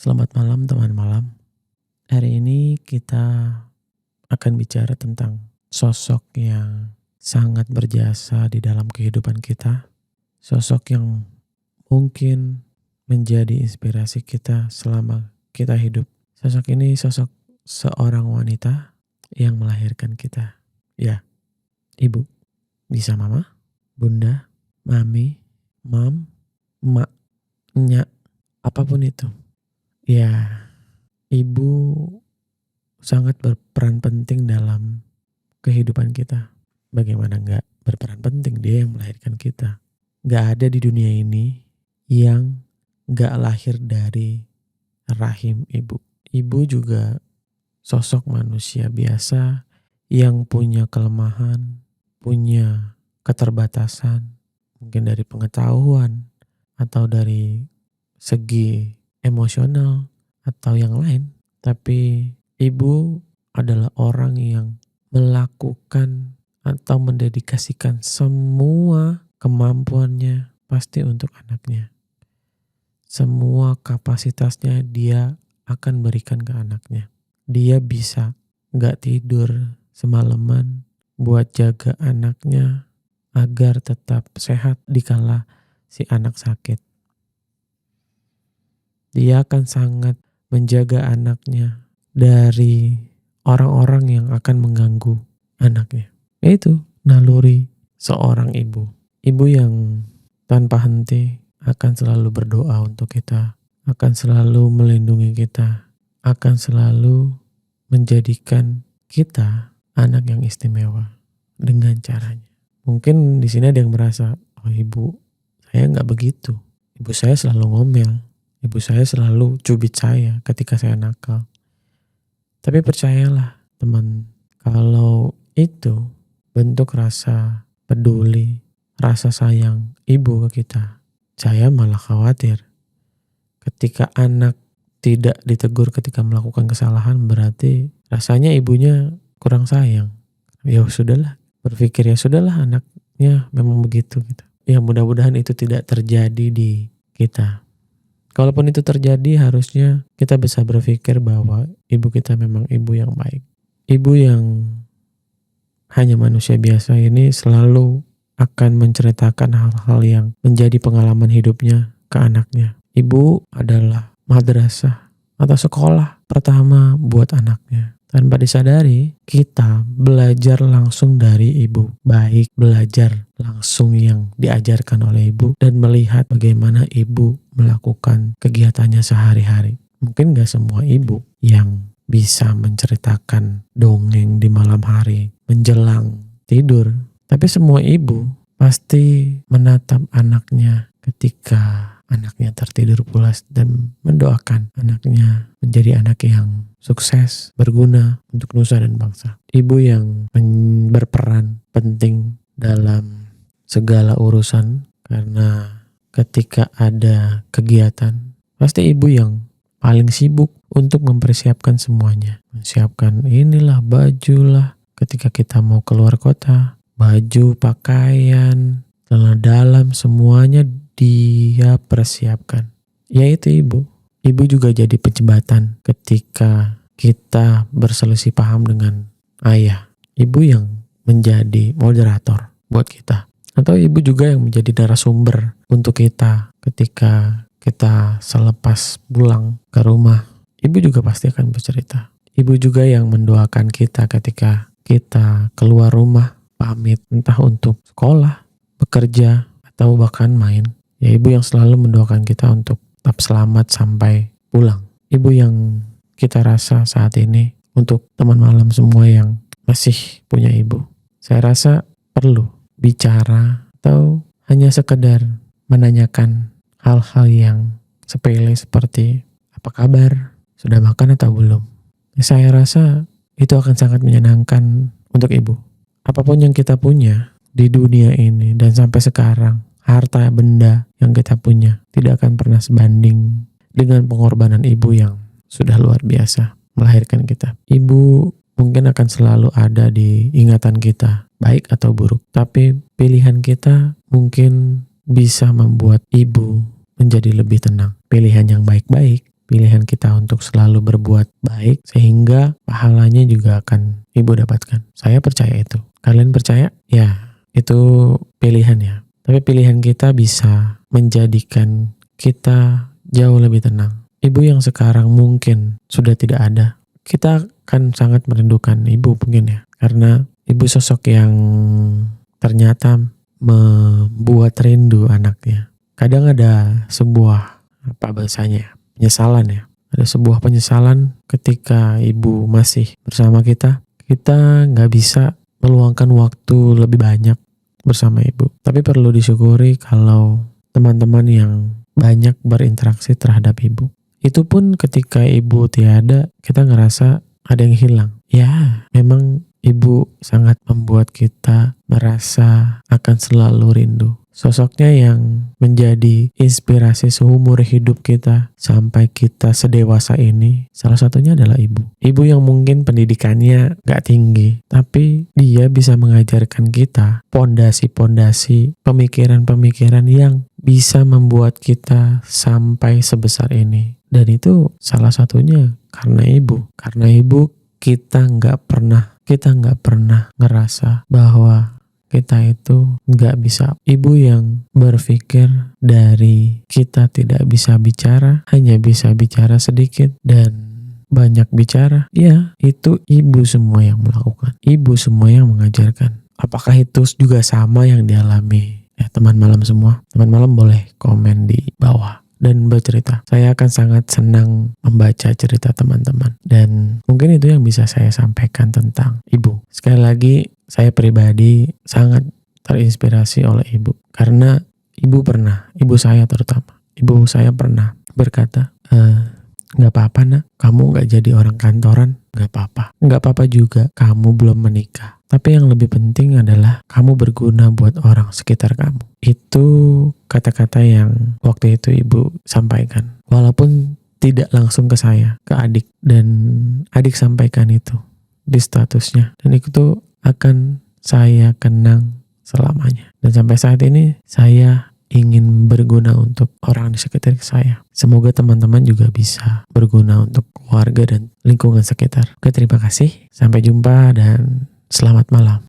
Selamat malam teman malam. Hari ini kita akan bicara tentang sosok yang sangat berjasa di dalam kehidupan kita. Sosok yang mungkin menjadi inspirasi kita selama kita hidup. Sosok ini sosok seorang wanita yang melahirkan kita. Ya, ibu. Bisa mama, bunda, mami, mam, emak, nyak, apapun itu. Ya, ibu sangat berperan penting dalam kehidupan kita. Bagaimana enggak berperan penting, dia yang melahirkan kita. Enggak ada di dunia ini yang enggak lahir dari rahim ibu. Ibu juga sosok manusia biasa yang punya kelemahan, punya keterbatasan, mungkin dari pengetahuan atau dari segi emosional atau yang lain. Tapi ibu adalah orang yang melakukan atau mendedikasikan semua kemampuannya pasti untuk anaknya. Semua kapasitasnya dia akan berikan ke anaknya. Dia bisa gak tidur semalaman buat jaga anaknya agar tetap sehat dikala si anak sakit. Dia akan sangat menjaga anaknya dari orang-orang yang akan mengganggu anaknya. Itu naluri seorang ibu. Ibu yang tanpa henti akan selalu berdoa untuk kita, akan selalu melindungi kita, akan selalu menjadikan kita anak yang istimewa dengan caranya. Mungkin di sini ada yang merasa, oh ibu saya nggak begitu. Ibu saya selalu ngomel. Ibu saya selalu cubit saya ketika saya nakal. Tapi percayalah teman, kalau itu bentuk rasa peduli, rasa sayang ibu ke kita, saya malah khawatir. Ketika anak tidak ditegur ketika melakukan kesalahan, berarti rasanya ibunya kurang sayang. Ya sudahlah, berpikir ya sudahlah anaknya memang begitu gitu. Ya mudah-mudahan itu tidak terjadi di kita. Kalaupun itu terjadi, harusnya kita bisa berpikir bahwa ibu kita memang ibu yang baik. Ibu yang hanya manusia biasa ini selalu akan menceritakan hal-hal yang menjadi pengalaman hidupnya ke anaknya. Ibu adalah madrasah atau sekolah pertama buat anaknya. Tanpa disadari, kita belajar langsung dari ibu. Baik belajar langsung yang diajarkan oleh ibu dan melihat bagaimana ibu melakukan kegiatannya sehari-hari. Mungkin gak semua ibu yang bisa menceritakan dongeng di malam hari menjelang tidur. Tapi semua ibu pasti menatap anaknya ketika anaknya tertidur pulas dan mendoakan anaknya menjadi anak yang sukses, berguna untuk nusa dan bangsa. Ibu yang berperan penting dalam segala urusan, karena ketika ada kegiatan, pasti ibu yang paling sibuk untuk mempersiapkan semuanya. Menyiapkan inilah, bajulah, ketika kita mau keluar kota, baju, pakaian, celana dalam, semuanya dia persiapkan. Yaitu ibu. Ibu juga jadi penjembatan ketika kita berselisih paham dengan ayah. Ibu yang menjadi moderator buat kita. Atau ibu juga yang menjadi narasumber untuk kita ketika kita selepas pulang ke rumah. Ibu juga pasti akan bercerita. Ibu juga yang mendoakan kita ketika kita keluar rumah, pamit entah untuk sekolah, bekerja, atau bahkan main. Ya ibu yang selalu mendoakan kita untuk tetap selamat sampai pulang. Ibu yang kita rasa saat ini untuk teman malam semua yang masih punya ibu. Saya rasa perlu bicara atau hanya sekedar menanyakan hal-hal yang sepele seperti apa kabar, sudah makan atau belum. Saya rasa itu akan sangat menyenangkan untuk ibu. Apapun yang kita punya di dunia ini dan sampai sekarang, harta benda yang kita punya tidak akan pernah sebanding dengan pengorbanan ibu yang sudah luar biasa melahirkan kita. Ibu mungkin akan selalu ada di ingatan kita, baik atau buruk. Tapi pilihan kita mungkin bisa membuat ibu menjadi lebih tenang. Pilihan yang baik-baik pilihan kita untuk selalu berbuat baik, sehingga pahalanya juga akan ibu dapatkan. Saya percaya itu. Kalian percaya? Ya, itu pilihan ya. Tapi pilihan kita bisa menjadikan kita jauh lebih tenang. Ibu yang sekarang mungkin sudah tidak ada, kita akan sangat merindukan ibu mungkin ya. Karena ibu sosok yang ternyata membuat rindu anaknya. Kadang ada sebuah, apa bahasanya, penyesalan ya. Ada sebuah penyesalan ketika ibu masih bersama kita. Kita nggak bisa meluangkan waktu lebih banyak bersama ibu. Tapi perlu disyukuri kalau teman-teman yang banyak berinteraksi terhadap ibu. Itu pun ketika ibu tiada, kita ngerasa ada yang hilang. Ya, memang ibu sangat membuat kita merasa akan selalu rindu. Sosoknya yang menjadi inspirasi seumur hidup kita sampai kita sedewasa ini, salah satunya adalah ibu. Ibu yang mungkin pendidikannya gak tinggi, tapi dia bisa mengajarkan kita pondasi-pondasi pemikiran-pemikiran yang bisa membuat kita sampai sebesar ini. Dan itu salah satunya karena ibu. Karena ibu kita nggak pernah ngerasa bahwa kita itu nggak bisa. Ibu yang berpikir dari kita tidak bisa bicara, hanya bisa bicara sedikit dan banyak bicara, ya itu ibu semua yang melakukan. Ibu semua yang mengajarkan. Apakah itu juga sama yang dialami ya teman malam semua? Teman malam boleh komen di bawah dan bercerita. Saya akan sangat senang membaca cerita teman-teman. Dan mungkin itu yang bisa saya sampaikan tentang ibu. Sekali lagi, saya pribadi sangat terinspirasi oleh ibu. Karena ibu saya terutama. Ibu saya pernah berkata, gak apa-apa nak, kamu gak jadi orang kantoran, gak apa-apa. Gak apa-apa juga kamu belum menikah. Tapi yang lebih penting adalah kamu berguna buat orang sekitar kamu. Itu kata-kata yang waktu itu ibu sampaikan. Walaupun tidak langsung ke saya, ke adik. Dan adik sampaikan itu di statusnya. Dan itu akan saya kenang selamanya. Dan sampai saat ini saya ingin berguna untuk orang di sekitar saya. Semoga teman-teman juga bisa berguna untuk keluarga dan lingkungan sekitar. Oke, terima kasih. Sampai jumpa dan selamat malam.